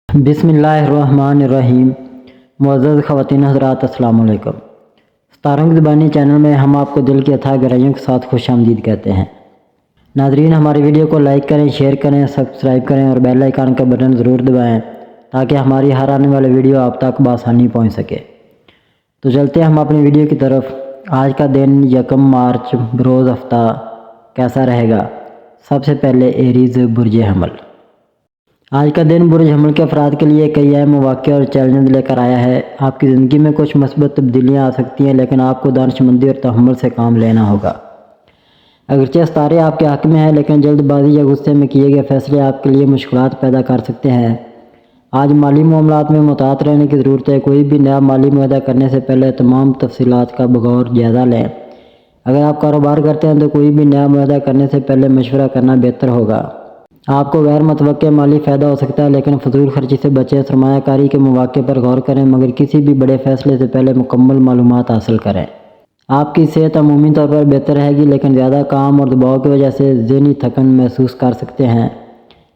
بسم اللہ الرحمن الرحیم۔ معزز خواتین حضرات، السلام علیکم۔ ستاروں کی زبانی چینل میں ہم آپ کو دل کی اتھاہ گہرائیوں کے ساتھ خوش آمدید کہتے ہیں۔ ناظرین، ہماری ویڈیو کو لائک کریں، شیئر کریں، سبسکرائب کریں اور بیل آئیکن کا بٹن ضرور دبائیں تاکہ ہماری ہر آنے والی ویڈیو آپ تک بآسانی پہنچ سکے۔ تو چلتے ہیں ہم اپنی ویڈیو کی طرف۔ آج کا دن 1 مارچ بروز ہفتہ کیسا رہے گا؟ سب سے پہلے ایریز برج حمل۔ آج کا دن برج حمل کے افراد کے لیے کئی اہم مواقع اور چیلنج لے کر آیا ہے۔ آپ کی زندگی میں کچھ مثبت تبدیلیاں آ سکتی ہیں، لیکن آپ کو دانشمندی اور تحمل سے کام لینا ہوگا۔ اگرچہ ستارے آپ کے حق میں ہیں، لیکن جلد بازی یا غصے میں کیے گئے فیصلے آپ کے لیے مشکلات پیدا کر سکتے ہیں۔ آج مالی معاملات میں محتاط رہنے کی ضرورت ہے۔ کوئی بھی نیا مالی معاہدہ کرنے سے پہلے تمام تفصیلات کا بغور جائزہ لیں۔ اگر آپ کاروبار کرتے ہیں تو کوئی بھی نیا معاہدہ کرنے سے پہلے مشورہ کرنا بہتر ہوگا۔ آپ کو غیر متوقع مالی فائدہ ہو سکتا ہے، لیکن فضول خرچی سے بچیں۔ سرمایہ کاری کے مواقع پر غور کریں، مگر کسی بھی بڑے فیصلے سے پہلے مکمل معلومات حاصل کریں۔ آپ کی صحت عمومی طور پر بہتر رہے گی، لیکن زیادہ کام اور دباؤ کی وجہ سے ذہنی تھکن محسوس کر سکتے ہیں۔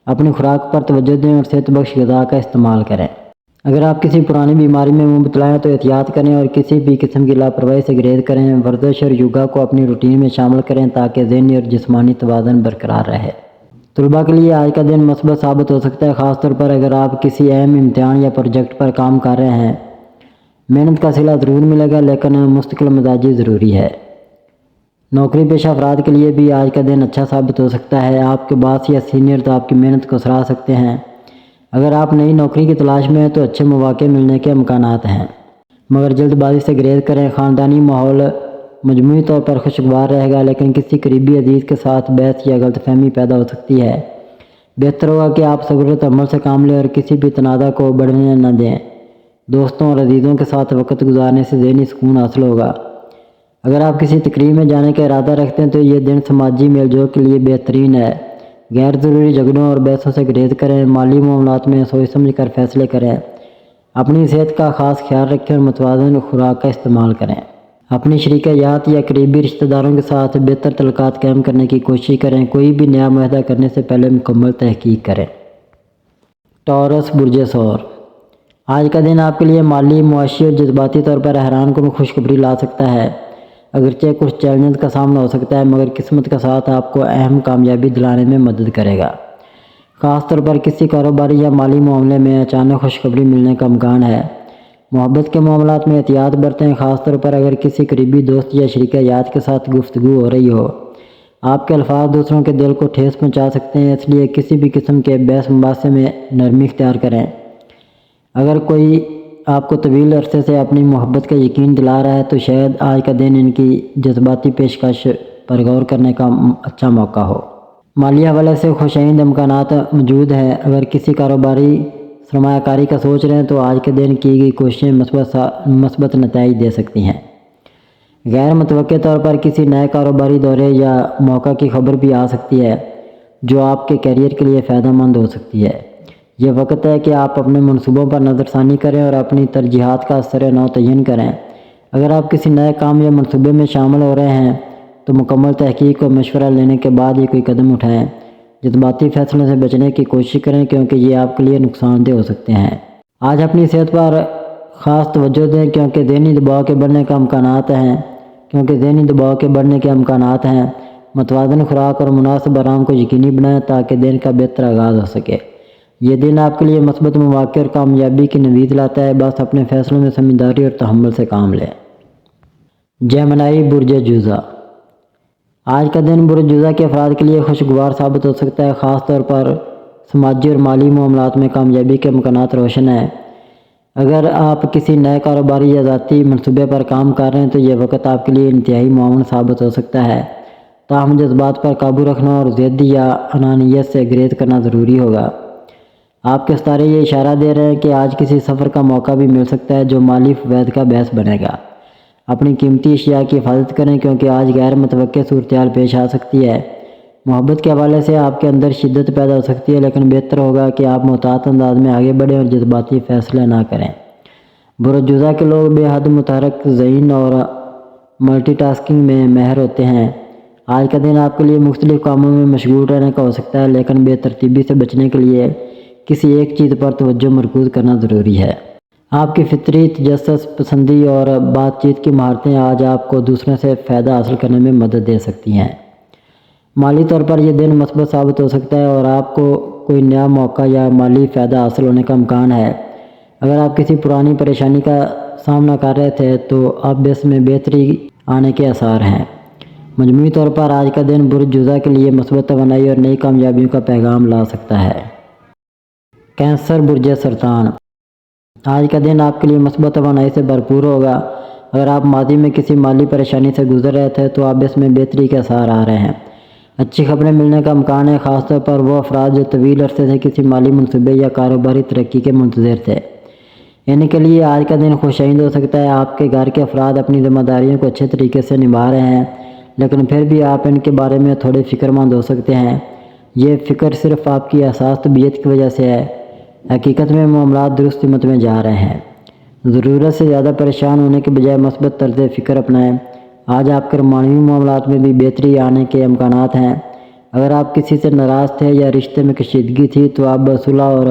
اپنی خوراک پر توجہ دیں اور صحت بخش غذا کا استعمال کریں۔ اگر آپ کسی پرانی بیماری میں مبتلا ہیں تو احتیاط کریں اور کسی بھی قسم کی لاپرواہی سے گریز کریں۔ ورزش اور یوگا کو اپنی روٹین میں شامل کریں تاکہ ذہنی اور جسمانی توازن برقرار رہے۔ طلباء کے لیے آج کا دن مثبت ثابت ہو سکتا ہے، خاص طور پر اگر آپ کسی اہم امتحان یا پروجیکٹ پر کام کر رہے ہیں۔ محنت کا صلہ ضرور ملے گا، لیکن مستقل مزاجی ضروری ہے۔ نوکری پیشہ افراد کے لیے بھی آج کا دن اچھا ثابت ہو سکتا ہے۔ آپ کے باس یا سینئرز آپ کی محنت کو سراہ سکتے ہیں۔ اگر آپ نئی نوکری کی تلاش میں ہیں تو اچھے مواقع ملنے کے امکانات ہیں، مگر جلد بازی سے گریز کریں۔ خاندانی ماحول مجموعی طور پر خوشگوار رہے گا، لیکن کسی قریبی عزیز کے ساتھ بحث یا غلط فہمی پیدا ہو سکتی ہے۔ بہتر ہوگا کہ آپ صبر و تحمل سے کام لیں اور کسی بھی تنازع کو بڑھنے نہ دیں۔ دوستوں اور عزیزوں کے ساتھ وقت گزارنے سے ذہنی سکون حاصل ہوگا۔ اگر آپ کسی تقریب میں جانے کا ارادہ رکھتے ہیں تو یہ دن سماجی میل جول کے لیے بہترین ہے۔ غیر ضروری جھگڑوں اور بحثوں سے گریز کریں۔ مالی معاملات میں سوچ سمجھ کر فیصلے کریں۔ اپنی صحت کا خاص خیال رکھیں اور متوازن خوراک کا استعمال کریں۔ اپنی شریک حیات یا قریبی رشتہ داروں کے ساتھ بہتر تعلقات قائم کرنے کی کوشش کریں۔ کوئی بھی نیا معاہدہ کرنے سے پہلے مکمل تحقیق کریں۔ ٹورس برج ثور۔ آج کا دن آپ کے لیے مالی، معاشی اور جذباتی طور پر حیران کن خوشخبری لا سکتا ہے۔ اگرچہ کچھ چیلنجز کا سامنا ہو سکتا ہے، مگر قسمت کا ساتھ آپ کو اہم کامیابی دلانے میں مدد کرے گا۔ خاص طور پر کسی کاروباری یا مالی معاملے میں اچانک خوشخبری ملنے کا امکان ہے۔ محبت کے معاملات میں احتیاط برتیں، خاص طور پر اگر کسی قریبی دوست یا شریک حیات کے ساتھ گفتگو ہو رہی ہو۔ آپ کے الفاظ دوسروں کے دل کو ٹھیس پہنچا سکتے ہیں، اس لیے کسی بھی قسم کے بحث مباحثے میں نرمی اختیار کریں۔ اگر کوئی آپ کو طویل عرصے سے اپنی محبت کا یقین دلا رہا ہے تو شاید آج کا دن ان کی جذباتی پیشکش پر غور کرنے کا اچھا موقع ہو۔ مالی حوالے سے خوش آئند امکانات موجود ہیں۔ اگر کسی کاروباری سرمایہ کاری کا سوچ رہے ہیں تو آج کے دن کی گئی کوششیں مثبت نتائج دے سکتی ہیں۔ غیر متوقع طور پر کسی نئے کاروباری دورے یا موقع کی خبر بھی آ سکتی ہے جو آپ کے کیریئر کے لیے فائدہ مند ہو سکتی ہے۔ یہ وقت ہے کہ آپ اپنے منصوبوں پر نظر ثانی کریں اور اپنی ترجیحات کا سر نو تعین کریں۔ اگر آپ کسی نئے کام یا منصوبے میں شامل ہو رہے ہیں تو مکمل تحقیق اور مشورہ لینے کے بعد ہی کوئی قدم اٹھائیں۔ جذباتی فیصلوں سے بچنے کی کوشش کریں کیونکہ یہ آپ کے لیے نقصان دہ ہو سکتے ہیں۔ آج اپنی صحت پر خاص توجہ دیں کیونکہ ذہنی دباؤ کے بڑھنے کے امکانات ہیں۔ متوازن خوراک اور مناسب آرام کو یقینی بنائیں تاکہ دن کا بہتر آغاز ہو سکے۔ یہ دن آپ کے لیے مثبت مواقع اور کامیابی کی نوید لاتا ہے، بس اپنے فیصلوں میں سمجھداری اور تحمل سے کام لیں۔ جیمنائی برج جوزہ۔ آج کا دن برج جوزہ کے افراد کے لیے خوشگوار ثابت ہو سکتا ہے، خاص طور پر سماجی اور مالی معاملات میں کامیابی کے امکانات روشن ہیں۔ اگر آپ کسی نئے کاروباری یا ذاتی منصوبے پر کام کر رہے ہیں تو یہ وقت آپ کے لیے انتہائی معاون ثابت ہو سکتا ہے، تاہم جذبات پر قابو رکھنا اور ضد یا انانیت سے گریز کرنا ضروری ہوگا۔ آپ کے ستارے یہ اشارہ دے رہے ہیں کہ آج کسی سفر کا موقع بھی مل سکتا ہے جو مالی فوائد کا باعث بنے گا۔ اپنی قیمتی اشیاء کی حفاظت کریں کیونکہ آج غیر متوقع صورتحال پیش آ سکتی ہے۔ محبت کے حوالے سے آپ کے اندر شدت پیدا ہو سکتی ہے، لیکن بہتر ہوگا کہ آپ محتاط انداز میں آگے بڑھیں اور جذباتی فیصلے نہ کریں۔ برج جوزہ کے لوگ بے حد متحرک ذہن اور ملٹی ٹاسکنگ میں ماہر ہوتے ہیں۔ آج کا دن آپ کے لیے مختلف کاموں میں مشغول رہنے کا ہو سکتا ہے، لیکن بے ترتیبی سے بچنے کے لیے کسی ایک چیز پر توجہ مرکوز کرنا ضروری ہے۔ آپ کی فطری تجسس پسندی اور بات چیت کی مہارتیں آج آپ کو دوسروں سے فائدہ حاصل کرنے میں مدد دے سکتی ہیں۔ مالی طور پر یہ دن مثبت ثابت ہو سکتا ہے اور آپ کو کوئی نیا موقع یا مالی فائدہ حاصل ہونے کا امکان ہے۔ اگر آپ کسی پرانی پریشانی کا سامنا کر رہے تھے تو اب اس میں بہتری آنے کے آثار ہیں۔ مجموعی طور پر آج کا دن برج جوزہ کے لیے مثبت توانائی اور نئی کامیابیوں کا پیغام لا سکتا ہے۔ کینسر برج سرطان، آج کا دن آپ کے لیے مثبت توانائی سے بھرپور ہوگا۔ اگر آپ ماضی میں کسی مالی پریشانی سے گزر رہے تھے تو اب اس میں بہتری کے آثار آ رہے ہیں۔ اچھی خبریں ملنے کا امکان ہے، خاص طور پر وہ افراد جو طویل عرصے سے کسی مالی منصوبے یا کاروباری ترقی کے منتظر تھے۔ ان کے لیے آج کا دن خوشائند ہو سکتا ہے۔ آپ کے گھر کے افراد اپنی ذمہ داریوں کو اچھے طریقے سے نبھا رہے ہیں، لیکن پھر بھی آپ ان کے بارے میں تھوڑے فکر مند ہو سکتے ہیں۔ یہ فکر صرف آپ کی حساس طبیعت کی وجہ سے ہے۔ حقیقت میں معاملات درست سمت میں جا رہے ہیں۔ ضرورت سے زیادہ پریشان ہونے کے بجائے مثبت طرز فکر اپنائیں۔ آج آپ کے رومانوی معاملات میں بھی بہتری آنے کے امکانات ہیں۔ اگر آپ کسی سے ناراض تھے یا رشتے میں کشیدگی تھی تو اب صلح اور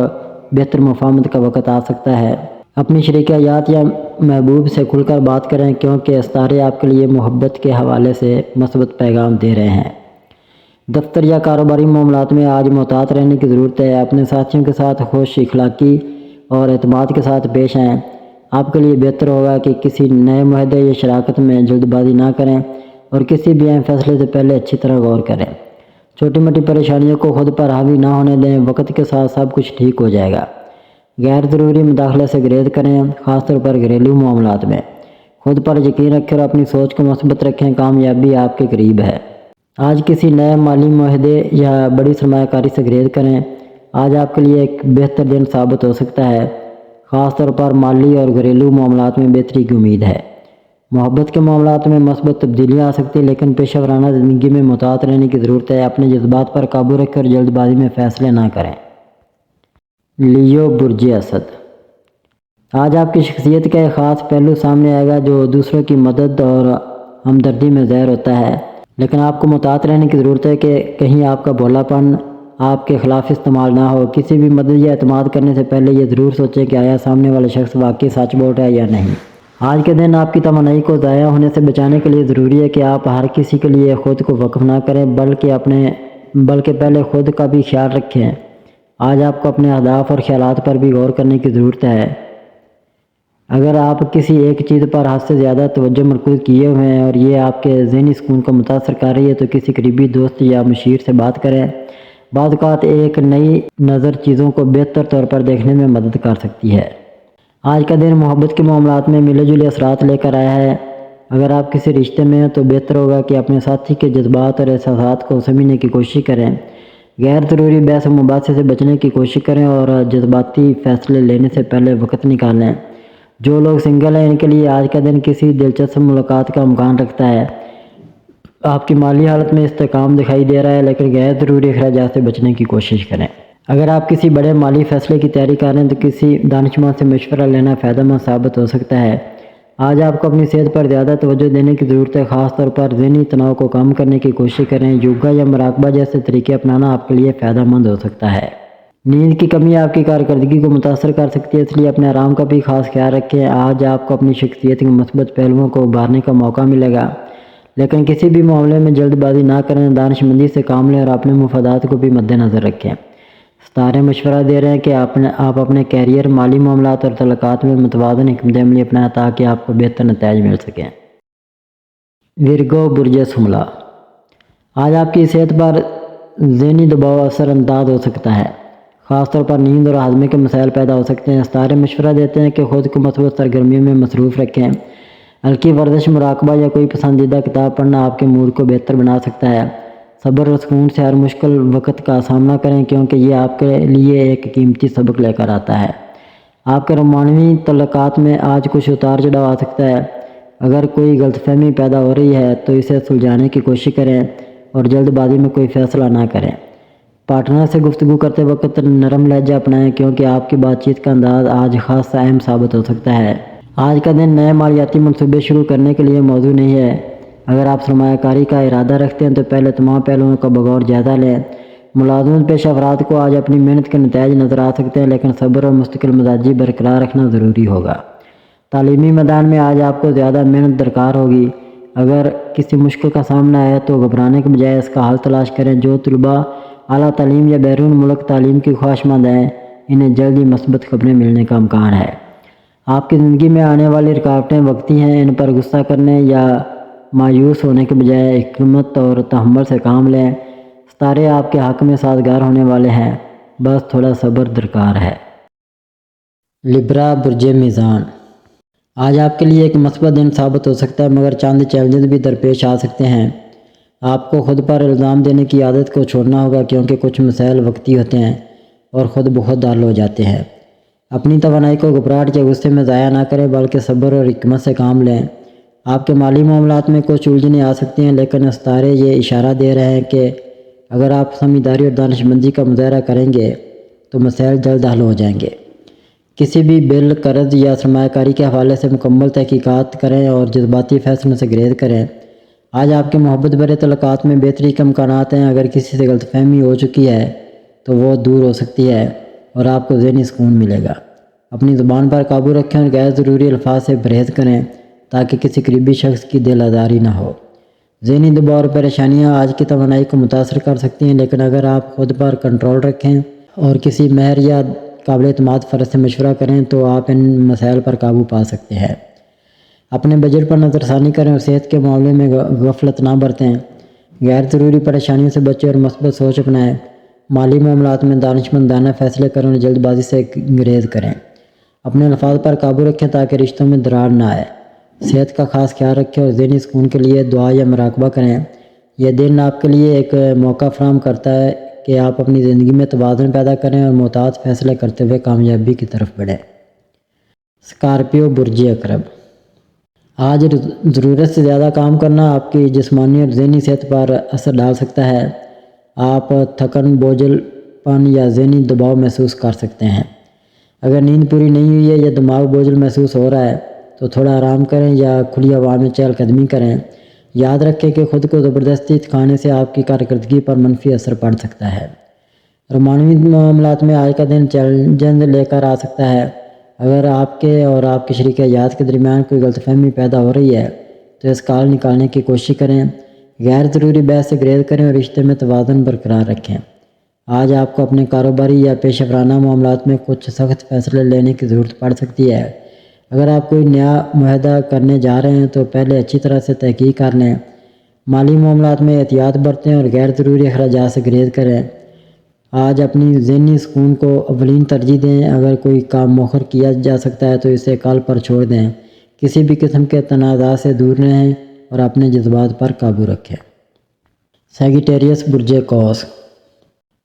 بہتر مفاہمت کا وقت آ سکتا ہے۔ اپنی شریک حیات یا محبوب سے کھل کر بات کریں، کیونکہ ستارے آپ کے لیے محبت کے حوالے سے مثبت پیغام دے رہے ہیں۔ دفتر یا کاروباری معاملات میں آج محتاط رہنے کی ضرورت ہے۔ اپنے ساتھیوں کے ساتھ خوش اخلاقی اور اعتماد کے ساتھ پیش آئیں۔ آپ کے لیے بہتر ہوگا کہ کسی نئے معاہدے یا شراکت میں جلد بازی نہ کریں اور کسی بھی اہم فیصلے سے پہلے اچھی طرح غور کریں۔ چھوٹی موٹی پریشانیوں کو خود پر حاوی نہ ہونے دیں، وقت کے ساتھ سب کچھ ٹھیک ہو جائے گا۔ غیر ضروری مداخلے سے گریز کریں، خاص طور پر گھریلو معاملات میں۔ خود پر یقین رکھیں اور اپنی سوچ کو مثبت رکھیں، کامیابی آپ کے قریب ہے۔ آج کسی نئے مالی معاہدے یا بڑی سرمایہ کاری سے گریز کریں۔ آج آپ کے لیے ایک بہتر دن ثابت ہو سکتا ہے، خاص طور پر مالی اور گھریلو معاملات میں بہتری کی امید ہے۔ محبت کے معاملات میں مثبت تبدیلیاں آ سکتی ہیں، لیکن پیشہ ورانہ زندگی میں محتاط رہنے کی ضرورت ہے۔ اپنے جذبات پر قابو رکھ کر جلد بازی میں فیصلے نہ کریں۔ لیو برج اسد، آج آپ کی شخصیت کا ایک خاص پہلو سامنے آئے گا جو دوسروں کی مدد اور ہمدردی میں ظاہر ہوتا ہے، لیکن آپ کو محتاط رہنے کی ضرورت ہے کہ کہیں آپ کا بھولا پن آپ کے خلاف استعمال نہ ہو۔ کسی بھی مدد یا اعتماد کرنے سے پہلے یہ ضرور سوچیں کہ آیا سامنے والا شخص واقعی سچ بول رہا ہے یا نہیں۔ آج کے دن آپ کی توانائی کو ضائع ہونے سے بچانے کے لیے ضروری ہے کہ آپ ہر کسی کے لیے خود کو وقف نہ کریں، بلکہ پہلے خود کا بھی خیال رکھیں۔ آج آپ کو اپنے اہداف اور خیالات پر بھی غور کرنے کی ضرورت ہے۔ اگر آپ کسی ایک چیز پر حد سے زیادہ توجہ مرکوز کیے ہوئے ہیں اور یہ آپ کے ذہنی سکون کو متاثر کر رہی ہے تو کسی قریبی دوست یا مشیر سے بات کریں۔ بعض اوقات ایک نئی نظر چیزوں کو بہتر طور پر دیکھنے میں مدد کر سکتی ہے۔ آج کا دن محبت کے معاملات میں ملے جلے اثرات لے کر آیا ہے۔ اگر آپ کسی رشتے میں ہیں تو بہتر ہوگا کہ اپنے ساتھی کے جذبات اور احساسات کو سمجھنے کی کوشش کریں۔ غیر ضروری بحث و مباحثے سے بچنے کی کوشش کریں اور جذباتی فیصلے لینے سے پہلے وقت نکالیں۔ جو لوگ سنگل ہیں ان کے لیے آج کا دن کسی دلچسپ ملاقات کا امکان رکھتا ہے۔ آپ کی مالی حالت میں استحکام دکھائی دے رہا ہے، لیکن غیر ضروری اخراجات سے بچنے کی کوشش کریں۔ اگر آپ کسی بڑے مالی فیصلے کی تیاری کر رہے ہیں تو کسی دانشمند سے مشورہ لینا فائدہ مند ثابت ہو سکتا ہے۔ آج آپ کو اپنی صحت پر زیادہ توجہ دینے کی ضرورت ہے، خاص طور پر ذہنی تناؤ کو کم کرنے کی کوشش کریں۔ یوگا یا مراقبہ جیسے طریقے اپنانا آپ کے لیے فائدہ مند ہو سکتا ہے۔ نیند کی کمی آپ کی کارکردگی کو متاثر کر سکتی ہے، اس لیے اپنے آرام کا بھی خاص خیال رکھیں۔ آج آپ کو اپنی شخصیت کے مثبت پہلوؤں کو ابھارنے کا موقع ملے گا، لیکن کسی بھی معاملے میں جلد بازی نہ کریں۔ دانش مندی سے کام لیں اور اپنے مفادات کو بھی مد نظر رکھیں۔ ستارے مشورہ دے رہے ہیں کہ آپ اپنے کیریئر، مالی معاملات اور تعلقات میں متوازن حکمت عملی اپنائیں تاکہ آپ کو بہتر نتائج مل سکیں۔ ورگو برج شملہ، آج آپ کی صحت پر ذہنی دباؤ اثر انداز ہو سکتا ہے، خاص طور پر نیند اور ہاضمے کے مسائل پیدا ہو سکتے ہیں۔ ستارے مشورہ دیتے ہیں کہ خود کو مثبت سرگرمیوں میں مصروف رکھیں۔ ہلکی ورزش، مراقبہ یا کوئی پسندیدہ کتاب پڑھنا آپ کے موڈ کو بہتر بنا سکتا ہے۔ صبر اور سکون سے ہر مشکل وقت کا سامنا کریں، کیونکہ یہ آپ کے لیے ایک قیمتی سبق لے کر آتا ہے۔ آپ کے رومانوی تعلقات میں آج کچھ اتار چڑھاؤ آ سکتا ہے۔ اگر کوئی غلط فہمی پیدا ہو رہی ہے تو اسے سلجھانے کی کوشش کریں اور جلد بازی میں کوئی فیصلہ نہ کریں۔ پارٹنر سے گفتگو کرتے وقت نرم لہجہ اپنائیں، کیونکہ آپ کی بات چیت کا انداز آج خاص اہم ثابت ہو سکتا ہے۔ آج کا دن نئے مالیاتی منصوبے شروع کرنے کے لیے موزوں نہیں ہے۔ اگر آپ سرمایہ کاری کا ارادہ رکھتے ہیں تو پہلے تمام پہلوؤں کا بغور جائزہ لیں۔ ملازمت پیشہ افراد کو آج اپنی محنت کے نتائج نظر آ سکتے ہیں، لیکن صبر اور مستقل مزاجی برقرار رکھنا ضروری ہوگا۔ تعلیمی میدان میں آج آپ کو زیادہ محنت درکار ہوگی۔ اگر کسی مشکل کا سامنا ہے تو گھبرانے کے بجائے اس کا حل تلاش کریں۔ جو طلباء اعلیٰ تعلیم یا بیرون ملک تعلیم کی خواہشمند ہیں، انہیں جلد ہی مثبت خبریں ملنے کا امکان ہے۔ آپ کی زندگی میں آنے والی رکاوٹیں وقتی ہیں، ان پر غصہ کرنے یا مایوس ہونے کے بجائے حکمت اور تحمل سے کام لیں۔ ستارے آپ کے حق میں سازگار ہونے والے ہیں، بس تھوڑا صبر درکار ہے۔ لبرا برج میزان، آج آپ کے لیے ایک مثبت دن ثابت ہو سکتا ہے، مگر چاند چیلنجز بھی درپیش آ سکتے ہیں۔ آپ کو خود پر الزام دینے کی عادت کو چھوڑنا ہوگا، کیونکہ کچھ مسائل وقتی ہوتے ہیں اور خود بخود حل ہو جاتے ہیں۔ اپنی توانائی کو گھبراہٹ کے غصے میں ضائع نہ کریں، بلکہ صبر اور حکمت سے کام لیں۔ آپ کے مالی معاملات میں کچھ الجھنیں آ سکتی ہیں، لیکن ستارے یہ اشارہ دے رہے ہیں کہ اگر آپ سمجھداری اور دانش مندی کا مظاہرہ کریں گے تو مسائل جلد حل ہو جائیں گے۔ کسی بھی بل، قرض یا سرمایہ کاری کے حوالے سے مکمل تحقیقات کریں اور جذباتی فیصلوں سے گریز کریں۔ آج آپ کے محبت بھرے تعلقات میں بہتری کے امکانات ہیں۔ اگر کسی سے غلط فہمی ہو چکی ہے تو وہ دور ہو سکتی ہے اور آپ کو ذہنی سکون ملے گا۔ اپنی زبان پر قابو رکھیں اور غیر ضروری الفاظ سے پرہیز کریں تاکہ کسی قریبی شخص کی دل آزاری نہ ہو۔ ذہنی دباؤ اور پریشانیاں آج کی توانائی کو متاثر کر سکتی ہیں، لیکن اگر آپ خود پر کنٹرول رکھیں اور کسی ماہر یا قابل اعتماد فرد سے مشورہ کریں تو آپ ان مسائل پر قابو پا سکتے ہیں۔ اپنے بجٹ پر نظر ثانی کریں اور صحت کے معاملے میں غفلت نہ برتیں۔ غیر ضروری پریشانیوں سے بچیں اور مثبت سوچ اپنائیں۔ مالی معاملات میں دانشمندانہ فیصلے کریں اور جلد بازی سے گریز کریں۔ اپنے الفاظ پر قابو رکھیں تاکہ رشتوں میں دراڑ نہ آئے۔ صحت کا خاص خیال رکھیں اور ذہنی سکون کے لیے دعا یا مراقبہ کریں۔ یہ دن آپ کے لیے ایک موقع فراہم کرتا ہے کہ آپ اپنی زندگی میں توازن پیدا کریں اور محتاط فیصلے کرتے ہوئے کامیابی کی طرف بڑھیں۔ اسکارپیو برج عقرب، آج ضرورت سے زیادہ کام کرنا آپ کی جسمانی اور ذہنی صحت پر اثر ڈال سکتا ہے۔ آپ تھکن، بوجھل پن یا ذہنی دباؤ محسوس کر سکتے ہیں۔ اگر نیند پوری نہیں ہوئی ہے یا دماغ بوجھل محسوس ہو رہا ہے تو تھوڑا آرام کریں یا کھلی ہوا میں چہل قدمی کریں۔ یاد رکھیں کہ خود کو زبردستی تھکانے سے آپ کی کارکردگی پر منفی اثر پڑ سکتا ہے۔ رومانوی معاملات میں آج کا دن چیلنج لے کر آ سکتا ہے۔ اگر آپ کے اور آپ کے شریک حیات کے درمیان کوئی غلط فہمی پیدا ہو رہی ہے تو اس کا حل نکالنے کی کوشش کریں۔ غیر ضروری بحث سے گریز کریں اور رشتے میں توازن برقرار رکھیں۔ آج آپ کو اپنے کاروباری یا پیشہ ورانہ معاملات میں کچھ سخت فیصلے لینے کی ضرورت پڑ سکتی ہے۔ اگر آپ کوئی نیا معاہدہ کرنے جا رہے ہیں تو پہلے اچھی طرح سے تحقیق کر لیں۔ مالی معاملات میں احتیاط برتیں اور غیر ضروری اخراجات سے گریز کریں۔ آج اپنی ذہنی سکون کو اولین ترجیح دیں۔ اگر کوئی کام مؤخر کیا جا سکتا ہے تو اسے کل پر چھوڑ دیں۔ کسی بھی قسم کے تنازعات سے دور رہیں اور اپنے جذبات پر قابو رکھیں۔ سیگیٹیریس برج قوس،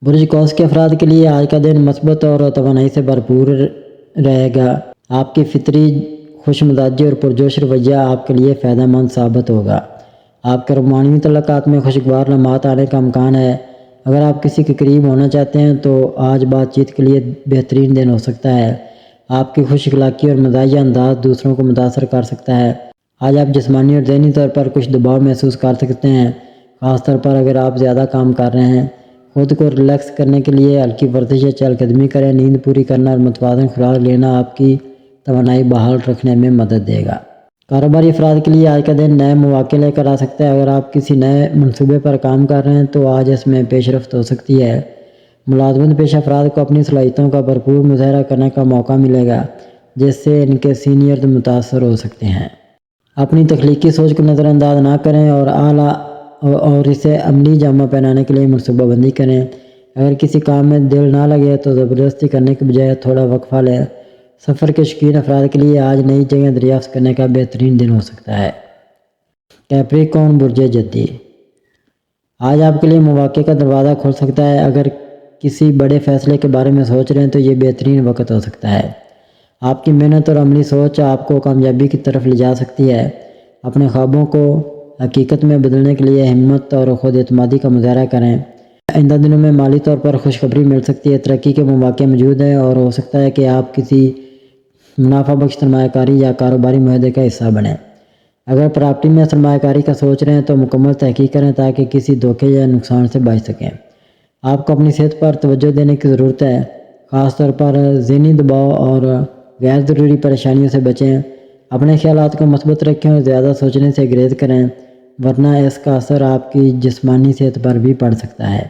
برج قوس کے افراد کے لیے آج کا دن مثبت اور توانائی سے بھرپور رہے گا۔ آپ کی فطری خوش مزاجی اور پرجوش رویہ آپ کے لیے فائدہ مند ثابت ہوگا۔ آپ کے رومانوی تعلقات میں خوشگوار لمحات آنے کا امکان ہے۔ اگر آپ کسی کے قریب ہونا چاہتے ہیں تو آج بات چیت کے لیے بہترین دن ہو سکتا ہے۔ آپ کی خوش اخلاقی اور مزاحیہ انداز دوسروں کو متاثر کر سکتا ہے۔ آج آپ جسمانی اور ذہنی طور پر کچھ دباؤ محسوس کر سکتے ہیں، خاص طور پر اگر آپ زیادہ کام کر رہے ہیں۔ خود کو ریلیکس کرنے کے لیے ہلکی ورزش یا چہل قدمی کریں۔ نیند پوری کرنا اور متوازن خوراک لینا آپ کی توانائی بحال رکھنے میں مدد دے گا۔ کاروباری افراد کے لیے آج کا دن نئے مواقع لے کر آ سکتا ہے۔ اگر آپ کسی نئے منصوبے پر کام کر رہے ہیں تو آج اس میں پیش رفت ہو سکتی ہے۔ ملازمت پیشہ افراد کو اپنی صلاحیتوں کا بھرپور مظاہرہ کرنے کا موقع ملے گا، جس سے ان کے سینئرز متاثر ہو سکتے ہیں۔ اپنی تخلیقی سوچ کو نظر انداز نہ کریں اور اسے عملی جامہ پہنانے کے لیے منصوبہ بندی کریں۔ اگر کسی کام میں دل نہ لگے تو زبردستی کرنے کے بجائے تھوڑا وقفہ لیں۔ سفر کے شوقین افراد کے لیے آج نئی جگہ دریافت کرنے کا بہترین دن ہو سکتا ہے۔ کیپریکارن برج جدی، آج آپ کے لیے مواقع کا دروازہ کھل سکتا ہے۔ اگر کسی بڑے فیصلے کے بارے میں سوچ رہے ہیں تو یہ بہترین وقت ہو سکتا ہے۔ آپ کی محنت اور عملی سوچ آپ کو کامیابی کی طرف لے جا سکتی ہے۔ اپنے خوابوں کو حقیقت میں بدلنے کے لیے ہمت اور خود اعتمادی کا مظاہرہ کریں۔ آئندہ دنوں میں مالی طور پر خوشخبری مل سکتی ہے۔ ترقی کے مواقع موجود ہیں اور ہو سکتا ہے کہ آپ کسی منافع بخش سرمایہ کاری یا کاروباری معاہدے کا حصہ بنیں۔ اگر پراپرٹی میں سرمایہ کاری کا سوچ رہے ہیں تو مکمل تحقیق کریں تاکہ کسی دھوکے یا نقصان سے بچ سکیں۔ آپ کو اپنی صحت پر توجہ دینے کی ضرورت ہے، خاص طور پر ذہنی دباؤ اور غیر ضروری پریشانیوں سے بچیں۔ اپنے خیالات کو مثبت رکھیں اور زیادہ سوچنے سے گریز کریں، ورنہ اس کا اثر آپ کی جسمانی صحت پر بھی پڑ سکتا ہے۔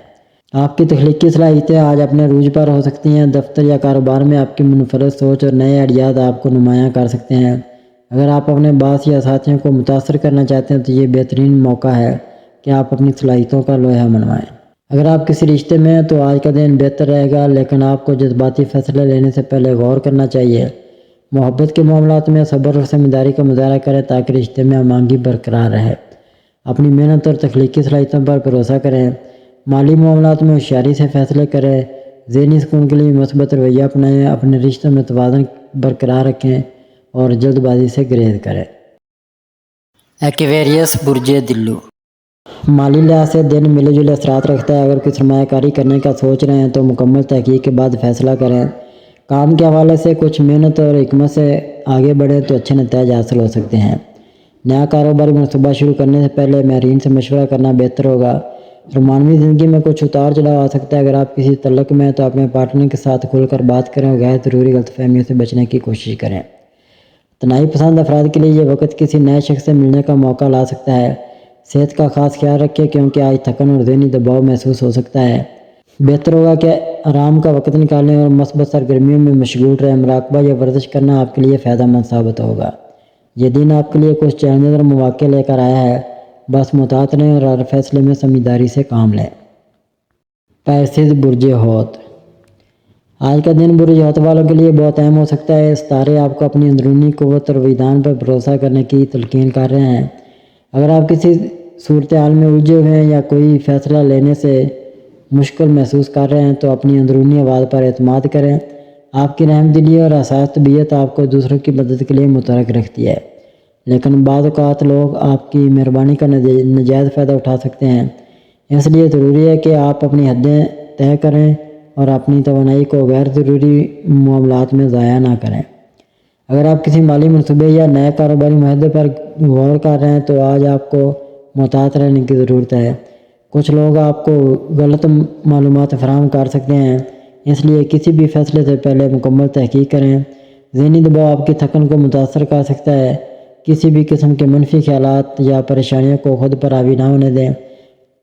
آپ کی تخلیقی صلاحیتیں آج اپنے عروج پر ہو سکتی ہیں۔ دفتر یا کاروبار میں آپ کی منفرد سوچ اور نئے آئیڈیاز آپ کو نمایاں کر سکتے ہیں۔ اگر آپ اپنے باس یا ساتھیوں کو متاثر کرنا چاہتے ہیں تو یہ بہترین موقع ہے کہ آپ اپنی صلاحیتوں کا لوہا منوائیں۔ اگر آپ کسی رشتے میں ہیں تو آج کا دن بہتر رہے گا، لیکن آپ کو جذباتی فیصلے لینے سے پہلے غور کرنا چاہیے۔ محبت کے معاملات میں صبر اور سمجھداری کا مظاہرہ کریں تاکہ رشتے میں ہم آہنگی برقرار رہے۔ اپنی محنت اور تخلیقی صلاحیتوں پر بھروسہ کریں۔ مالی معاملات میں ہوشیاری سے فیصلے کریں۔ ذہنی سکون کے لیے مثبت رویہ اپنائیں۔ اپنے رشتوں میں توازن برقرار رکھیں اور جلد بازی سے گریز کریں۔ ایکویریس برج دلو، مالی لحاظ سے دن ملے جلے اثرات رکھتا ہے۔ اگر کوئی سرمایہ کاری کرنے کا سوچ رہے ہیں تو مکمل تحقیق کے بعد فیصلہ کریں۔ کام کے حوالے سے کچھ محنت اور حکمت سے آگے بڑھیں تو اچھے نتائج حاصل ہو سکتے ہیں۔ نیا کاروباری منصوبہ شروع کرنے سے پہلے ماہرین سے مشورہ کرنا بہتر ہوگا۔ رومانوی زندگی میں کچھ اتار چڑھاؤ آ سکتا ہے۔ اگر آپ کسی تعلق میں ہیں تو اپنے پارٹنر کے ساتھ کھل کر بات کریں اور غیر ضروری غلط فہمیوں سے بچنے کی کوشش کریں۔ تنہائی پسند افراد کے لیے یہ وقت کسی نئے شخص سے ملنے کا موقع لا سکتا ہے۔ صحت کا خاص خیال رکھیں کیونکہ آج تھکن اور ذہنی دباؤ محسوس ہو سکتا ہے۔ بہتر ہوگا کہ آرام کا وقت نکالیں اور مثبت سرگرمیوں میں مشغول رہیں۔ مراقبہ یا ورزش کرنا آپ کے لیے فائدہ مند ثابت ہوگا۔ یہ دن آپ کے لیے کچھ چیلنجز اور مواقع لے کر آیا ہے، بس محتاط رہیں اور ہر فیصلے میں سمجھداری سے کام لیں۔ پیسز برج حوت، آج کا دن برج حوت والوں کے لیے بہت اہم ہو سکتا ہے۔ ستارے آپ کو اپنی اندرونی قوت اور وجدان پر بھروسہ کرنے کی تلقین کر رہے ہیں۔ اگر آپ کسی صورتحال میں الجھے ہوئے ہیں یا کوئی فیصلہ لینے سے مشکل محسوس کر رہے ہیں تو اپنی اندرونی آواز پر اعتماد کریں۔ آپ کی رحم دلی اور حساس طبیعت آپ کو دوسروں کی مدد کے لیے متحرک رکھتی ہے، لیکن بعض اوقات لوگ آپ کی مہربانی کا ناجائز فائدہ اٹھا سکتے ہیں۔ اس لیے ضروری ہے کہ آپ اپنی حدیں طے کریں اور اپنی توانائی کو غیر ضروری معاملات میں ضائع نہ کریں۔ اگر آپ کسی مالی منصوبے یا نئے کاروباری معاہدے پر غور کر رہے ہیں تو آج آپ کو محتاط رہنے کی ضرورت ہے۔ کچھ لوگ آپ کو غلط معلومات فراہم کر سکتے ہیں، اس لیے کسی بھی فیصلے سے پہلے مکمل تحقیق کریں۔ ذہنی دباؤ آپ کی تھکن کو متاثر کر سکتا ہے۔ کسی بھی قسم کے منفی خیالات یا پریشانیوں کو خود پر حاوی نہ ہونے دیں۔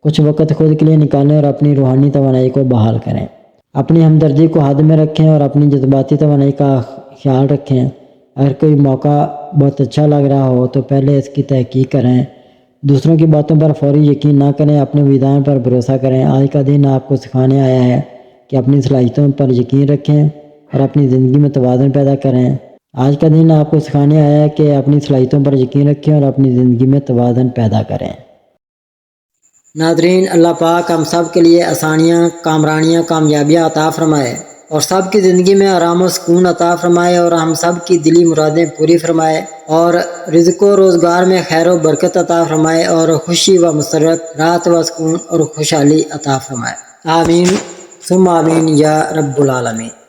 کچھ وقت خود کے لیے نکالیں اور اپنی روحانی توانائی کو بحال کریں۔ اپنی ہمدردی کو حد میں رکھیں اور اپنی جذباتی توانائی کا خیال رکھیں۔ اگر کوئی موقع بہت اچھا لگ رہا ہو تو پہلے اس کی تحقیق کریں۔ دوسروں کی باتوں پر فوری یقین نہ کریں، اپنے وجدان پر بھروسہ کریں۔ آج کا دن آپ کو سکھانے آیا ہے کہ اپنی صلاحیتوں پر یقین رکھیں اور اپنی زندگی میں توازن پیدا کریں۔ آج کا دن آپ کو سکھانے آیا ہے کہ اپنی صلاحیتوں پر یقین رکھیں اور اپنی زندگی میں توازن پیدا کریں۔ ناظرین، اللہ پاک ہم سب کے لیے آسانیاں، کامرانیاں، کامیابیاں عطا فرمائے اور سب کی زندگی میں آرام و سکون عطا فرمائے اور ہم سب کی دلی مرادیں پوری فرمائے اور رزق و روزگار میں خیر و برکت عطا فرمائے اور خوشی و مسرت، راحت و سکون اور خوشحالی عطا فرمائے۔ آمین ثم آمین یا رب العالمین۔